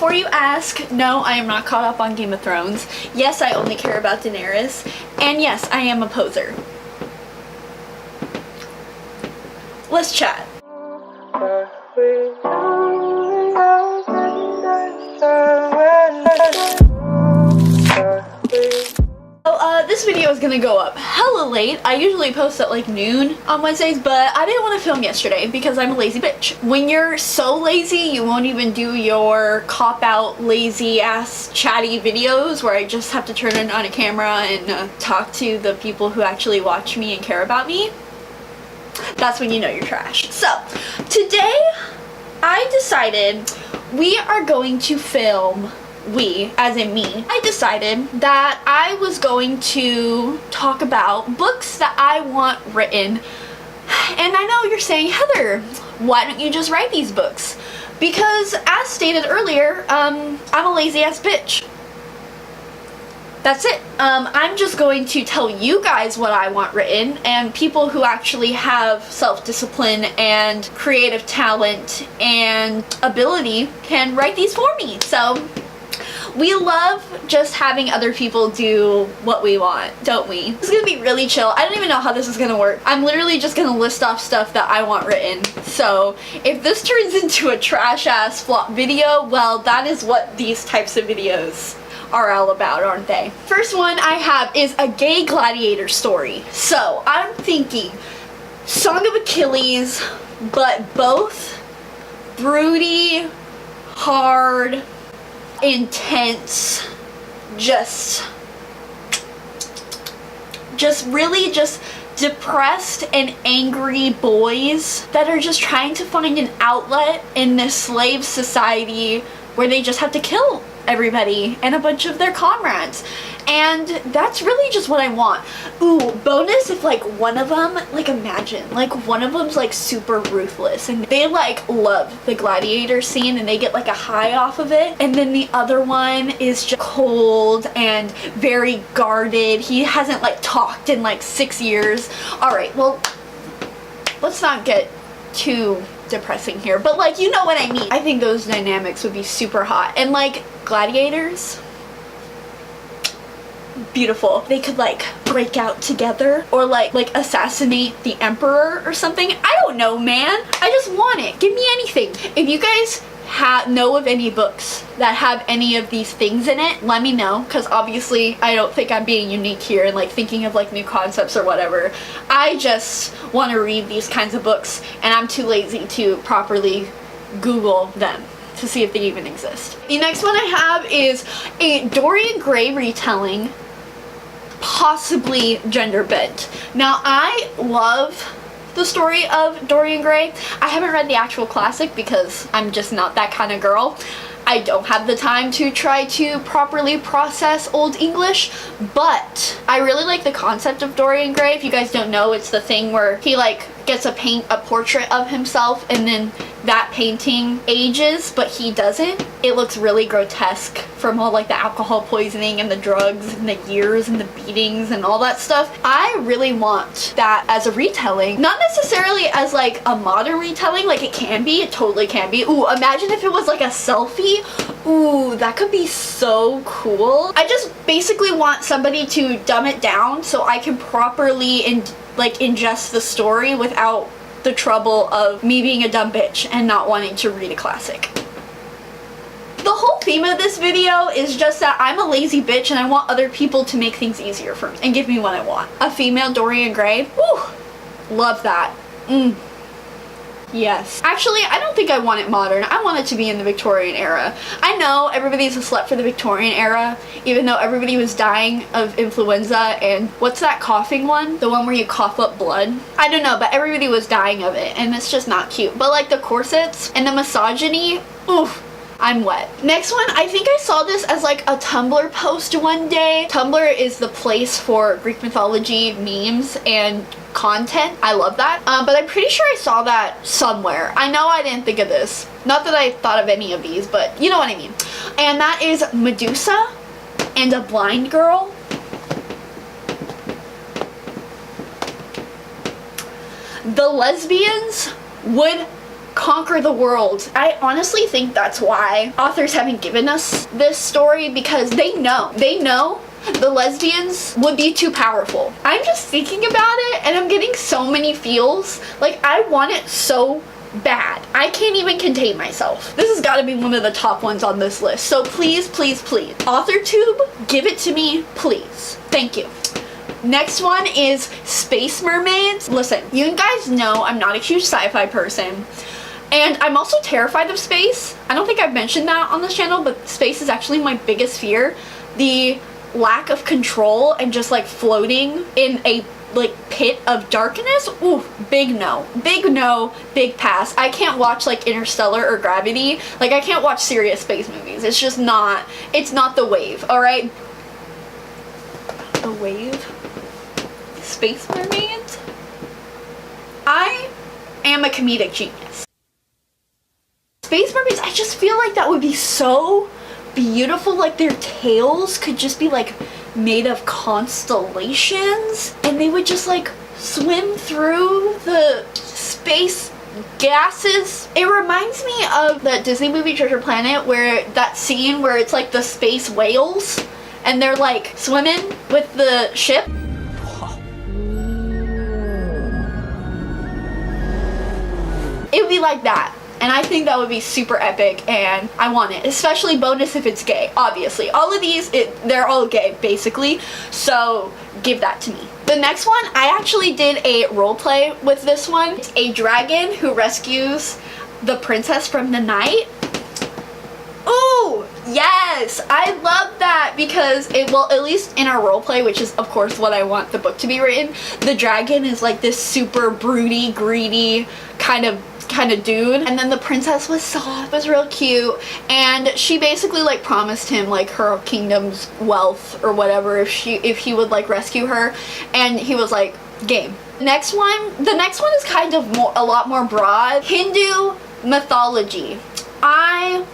before you ask, no, I am not caught up on Game of Thrones. Yes, I only care about Daenerys. And yes, I am a poser. Let's chat. This video is gonna go up hella late. I usually post at like noon on Wednesdays, but I didn't want to film yesterday because I'm a lazy bitch. When you're so lazy, you won't even do your cop-out, lazy-ass, chatty videos where I just have to turn on a camera and talk to the people who actually watch me and care about me. That's when you know you're trash. So, today I decided we are going to film as in me, I decided that I was going to talk about books that I want written. And I know you're saying, Heather, why don't you just write these books? Because as stated earlier, I'm a lazy ass bitch. That's it. I'm just going to tell you guys what I want written, and people who actually have self-discipline and creative talent and ability can write these for me. So we love just having other people do what we want, don't we? This is gonna be really chill. I don't even know how this is gonna work. I'm literally just gonna list off stuff that I want written. So if this turns into a trash ass flop video, well, that is what these types of videos are all about, aren't they? First one I have is a gay gladiator story. So I'm thinking Song of Achilles, but both broody, hard, intense, just really just depressed and angry boys that are just trying to find an outlet in this slave society where they just have to kill everybody and a bunch of their comrades. And that's really just what I want. Ooh, bonus if like one of them, like imagine, like one of them's like super ruthless and they like love the gladiator scene and they get like a high off of it. And then the other one is just cold and very guarded. He hasn't like talked in like 6 years. Alright, well, let's not get too depressing here, but like, you know what I mean. I think those dynamics would be super hot. And like gladiators, beautiful. They could like break out together or like assassinate the emperor or something. I don't know, man. I just want it. Give me anything. If you guys know of any books that have any of these things in it, let me know, because obviously I don't think I'm being unique here and like thinking of like new concepts or whatever. I just want to read these kinds of books and I'm too lazy to properly Google them to see if they even exist. The next one I have is a Dorian Gray retelling, possibly gender bent. Now I love the story of Dorian Gray. I haven't read the actual classic because I'm just not that kind of girl. I don't have the time to try to properly process Old English, but I really like the concept of Dorian Gray. If you guys don't know, it's the thing where he like gets a portrait of himself and then that painting ages, but he doesn't. It looks really grotesque from all like the alcohol poisoning and the drugs and the years and the beatings and all that stuff. I really want that as a retelling, not necessarily as like a modern retelling. Like it can be, it totally can be. Ooh, imagine if it was like a selfie. Ooh, that could be so cool. I just basically want somebody to dumb it down so I can properly ingest the story without the trouble of me being a dumb bitch and not wanting to read a classic. The whole theme of this video is just that I'm a lazy bitch and I want other people to make things easier for me and give me what I want. A female Dorian Gray. Woo! Love that. Yes. Actually, I don't think I want it modern. I want it to be in the Victorian era. I know everybody's a slut for the Victorian era, even though everybody was dying of influenza and what's that coughing one? The one where you cough up blood? I don't know, but everybody was dying of it and it's just not cute. But like the corsets and the misogyny, oof. I'm wet. Next one, I think I saw this as like a Tumblr post one day. Tumblr is the place for Greek mythology memes and content. I love that. But I'm pretty sure I saw that somewhere. I know I didn't think of this. Not that I thought of any of these, but you know what I mean. And that is Medusa and a blind girl. The lesbians would conquer the world. I honestly think that's why authors haven't given us this story, because they know the lesbians would be too powerful. I'm just thinking about it and I'm getting so many feels. Like, I want it so bad. I can't even contain myself. This has got to be one of the top ones on this list. So please, please, please, AuthorTube, give it to me, please. Thank you. Next one is Space Mermaids. Listen, you guys know I'm not a huge sci-fi person. And I'm also terrified of space. I don't think I've mentioned that on this channel, but space is actually my biggest fear. The lack of control and just like floating in a like pit of darkness. Ooh, big no, big pass. I can't watch like Interstellar or Gravity. Like, I can't watch serious space movies. It's just not, it's not the wave, all right? The wave? Space Mermaids? I am a comedic genius. Space Mermaids, I just feel like that would be so beautiful. Like, their tails could just be like made of constellations and they would just like swim through the space gases. It reminds me of the Disney movie Treasure Planet, where that scene where it's like the space whales and they're like swimming with the ship. It would be like that. And I think that would be super epic, and I want it. Especially bonus if it's gay, obviously. All of these, they're all gay, basically. So give that to me. The next one, I actually did a role play with this one. It's a dragon who rescues the princess from the night. Ooh, yes! I love that because well, at least in our role play, which is of course what I want the book to be written, the dragon is like this super broody, greedy kind of dude, and then the princess was soft, was real cute, and she basically like promised him like her kingdom's wealth or whatever if he would like rescue her, and he was like, game. The next one is kind of a lot more broad. Hindu mythology. I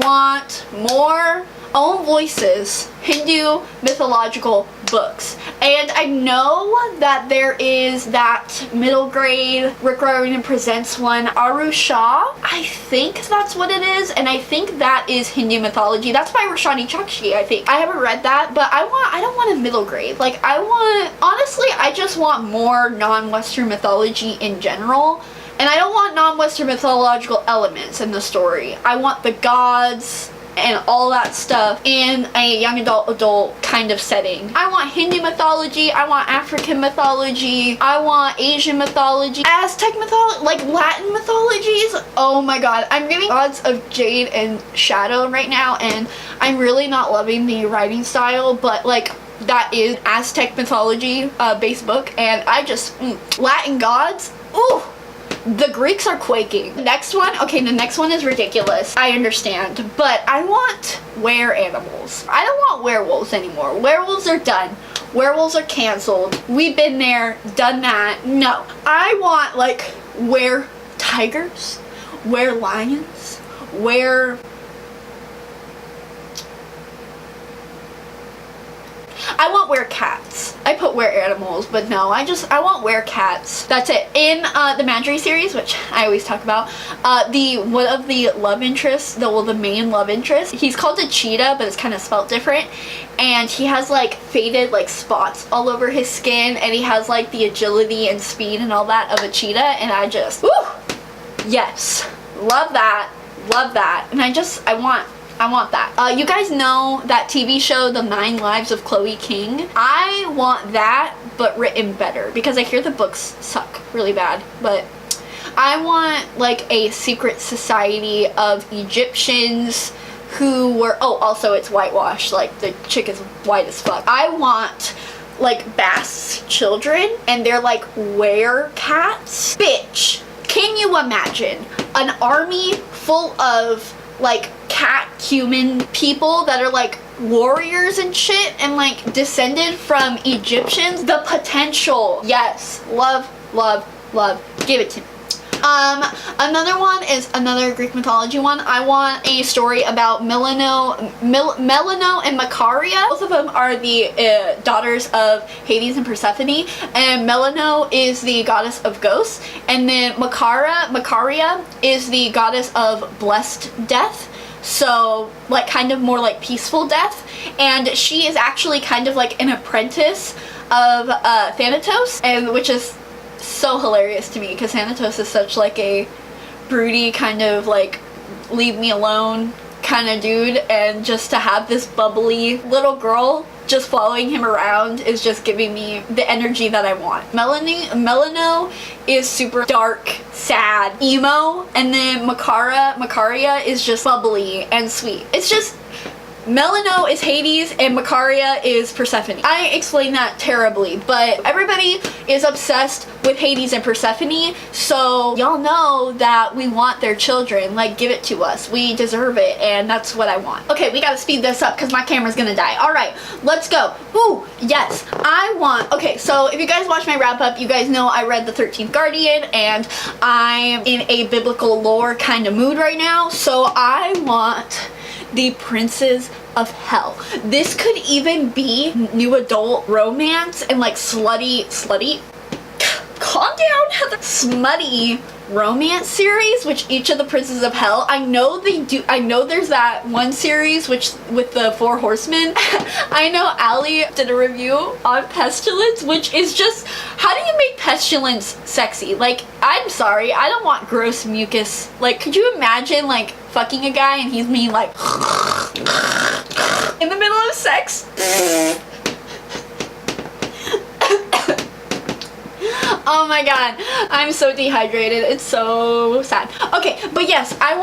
want more own voices Hindu mythological books, and I know that there is that middle grade Rick Riordan Presents one, Arusha. I think that's what it is, and I think that is Hindu mythology. That's by Roshani Chokshi, I think. I haven't read that, but I don't want a middle grade. Like, honestly, I just want more non-Western mythology in general. And I don't want non-Western mythological elements in the story. I want the gods and all that stuff in a young adult kind of setting. I want Hindu mythology, I want African mythology, I want Asian mythology, Aztec mythology, like Latin mythologies. Oh my god, I'm reading Gods of Jade and Shadow right now, and I'm really not loving the writing style, but like, that is Aztec mythology based book, and I just, Latin gods, ooh! The Greeks are quaking. The next one is ridiculous. I understand, but I want were-animals. I don't want werewolves anymore. Werewolves are done. Werewolves are canceled. We've been there, done that. No. I want like were-tigers, were-lions, I want were-cats. I put were-animals, but no, I want were-cats. That's it. In the Mandarin series, which I always talk about, one of the love interests, the main love interest, he's called a cheetah, but it's kind of spelt different, and he has like faded like spots all over his skin, and he has like the agility and speed and all that of a cheetah, and I just, woo! Yes. Love that. Love that. And I want that. You guys know that TV show, The 9 Lives of Chloe King? I want that, but written better, because I hear the books suck really bad, but I want like a secret society of Egyptians who were, oh, also it's whitewashed, like the chick is white as fuck. I want like Bast's children, and they're like were-cats. Bitch, can you imagine an army full of like cat human people that are like warriors and shit, and like descended from Egyptians? The potential. Yes. Love, love, love. Give it to me. Another one is another Greek mythology one. I want a story about Melano and Macaria. Both of them are the daughters of Hades and Persephone, and Melano is the goddess of ghosts, and then Macaria is the goddess of blessed death. So, like, kind of more like peaceful death, and she is actually kind of like an apprentice of Thanatos, and which is so hilarious to me because Thanatos is such like a broody kind of like leave me alone kind of dude, and just to have this bubbly little girl just following him around is just giving me the energy that I want. Melano is super dark, sad, emo, and then Macaria is just bubbly and sweet. It's just Melano is Hades and Macaria is Persephone. I explained that terribly, but everybody is obsessed with Hades and Persephone, so y'all know that we want their children. Like, give it to us. We deserve it, and that's what I want. Okay, we gotta speed this up because my camera's gonna die. Alright, let's go. Ooh, yes, I want... Okay, so if you guys watch my wrap-up, you guys know I read The 13th Guardian, and I'm in a biblical lore kind of mood right now, so I want the Princes of Hell. This could even be new adult romance and like slutty, calm down, Heather. Smutty romance series, which each of the Princes of Hell, I know they do. I know there's that one series which with the 4 horsemen. I know Allie did a review on Pestilence, which is just, how do you make Pestilence sexy? Like, I'm sorry, I don't want gross mucus. Like, could you imagine like fucking a guy and he's being like in the middle of sex? Oh my god, I'm so dehydrated. It's so sad. Okay, but yes, I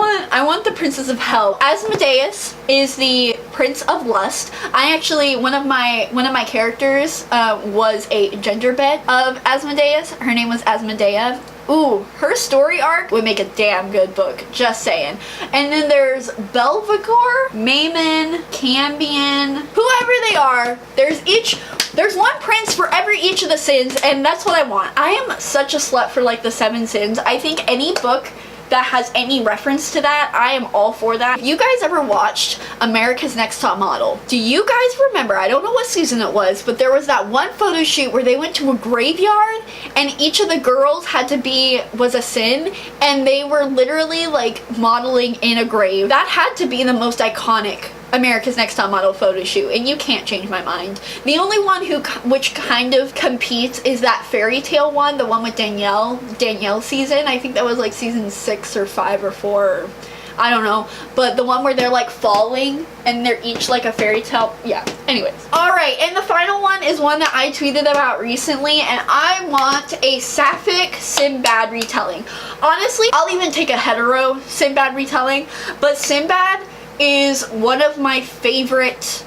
want the Princes of Hell. Asmodeus is the Prince of Lust. I actually, one of my characters was a gender bed of Asmodeus. Her name was Asmodea. Ooh, her story arc would make a damn good book, just saying. And then there's Belvegor, Maimon, Cambion, whoever they are. There's one prince for each of the sins, and that's what I want. I am such a slut for like the 7 sins. I think any book that has any reference to that, I am all for that. If you guys ever watched America's Next Top Model, do you guys remember, I don't know what season it was, but there was that one photo shoot where they went to a graveyard and each of the girls was a sin, and they were literally like modeling in a grave. That had to be the most iconic America's Next Top Model photo shoot, and you can't change my mind. The only one which kind of competes is that fairy tale one, the one with Danielle season. I think that was like season 6 or 5 or 4, or I don't know, but the one where they're like falling and they're each like a fairy tale. Yeah, anyways. Alright, and the final one is one that I tweeted about recently, and I want a sapphic Sinbad retelling. Honestly, I'll even take a hetero Sinbad retelling, but Sinbad is one of my favorite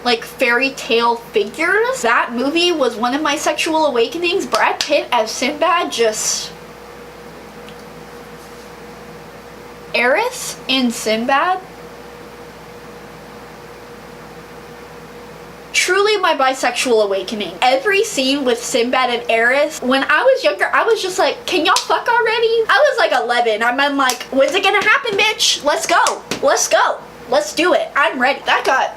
like fairy tale figures. That movie was one of my sexual awakenings. Brad Pitt as Sinbad, just Eris in Sinbad, truly my bisexual awakening. Every scene with Sinbad and Eris, when I was younger, I was just like, can y'all fuck already? I was like 11. I'm like, when's it gonna happen, bitch? Let's go. Let's go. Let's do it. I'm ready. That got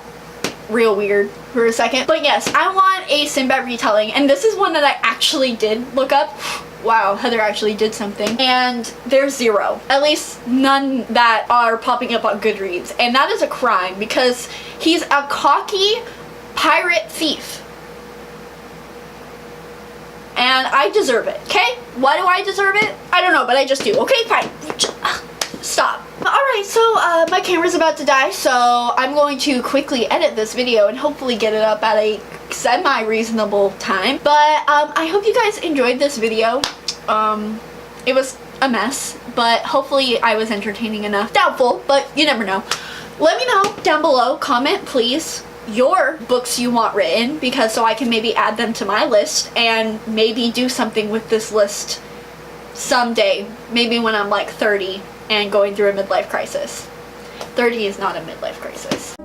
real weird for a second. But yes, I want a Sinbad retelling, and this is one that I actually did look up. Wow, Heather actually did something. And there's 0. At least none that are popping up on Goodreads. And that is a crime because he's a cocky pirate thief. And I deserve it, okay? Why do I deserve it? I don't know, but I just do. Okay, fine. Stop. Alright, so my camera's about to die, so I'm going to quickly edit this video and hopefully get it up at a semi-reasonable time. But I hope you guys enjoyed this video. It was a mess, but hopefully I was entertaining enough. Doubtful, but you never know. Let me know down below, comment please, your books you want written, because so I can maybe add them to my list and maybe do something with this list someday. Maybe when I'm like 30 and going through a midlife crisis. 30 is not a midlife crisis.